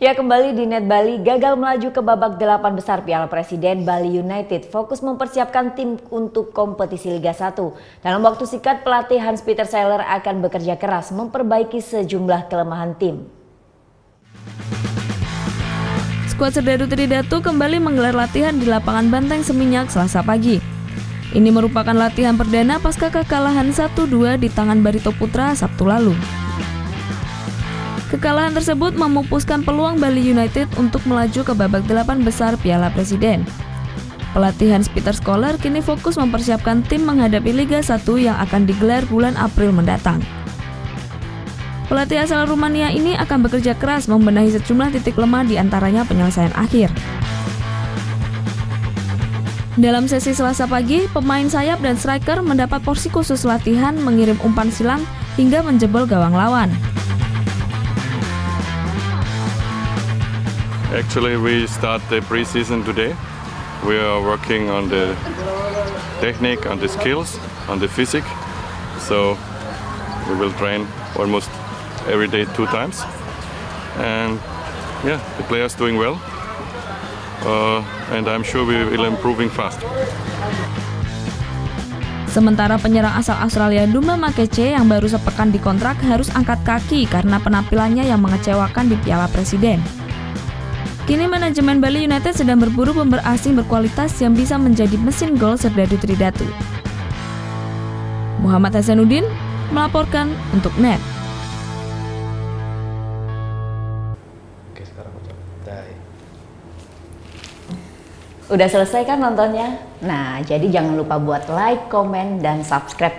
Ya, kembali di Net Bali gagal melaju ke babak 8 besar Piala Presiden. Bali United fokus mempersiapkan tim untuk kompetisi Liga 1. Dalam waktu singkat, pelatih Hans-Peter Seller akan bekerja keras memperbaiki sejumlah kelemahan tim. Skuad Serdadu Tridatu kembali menggelar latihan di lapangan Banteng Seminyak Selasa pagi. Ini merupakan latihan perdana pasca kekalahan 1-2 di tangan Barito Putra Sabtu lalu. Kekalahan tersebut memupuskan peluang Bali United untuk melaju ke babak 8 besar Piala Presiden. Pelatih Hans-Peter Seller kini fokus mempersiapkan tim menghadapi Liga 1 yang akan digelar bulan April mendatang. Pelatih asal Rumania ini akan bekerja keras membenahi sejumlah titik lemah di antaranya penyelesaian akhir. Dalam sesi Selasa pagi, pemain sayap dan striker mendapat porsi khusus latihan mengirim umpan silang hingga menjebol gawang lawan. Actually, we start the pre-season today. We are working on the technique, on the skills, on the physique. So we will train almost every day 2 times. And yeah, the players doing well. And I'm sure we will improving fast. Sementara penyerang asal Australia Dumba Makece yang baru sepekan dikontrak harus angkat kaki karena penampilannya yang mengecewakan di Piala Presiden. Kini manajemen Bali United sedang berburu pemain asing berkualitas yang bisa menjadi mesin gol Serdadu Tridatu. Muhammad Hasanuddin melaporkan untuk Net. Oke, sekarang udah. Udah selesai kan nontonnya? Nah, jadi jangan lupa buat like, komen, dan subscribe ya.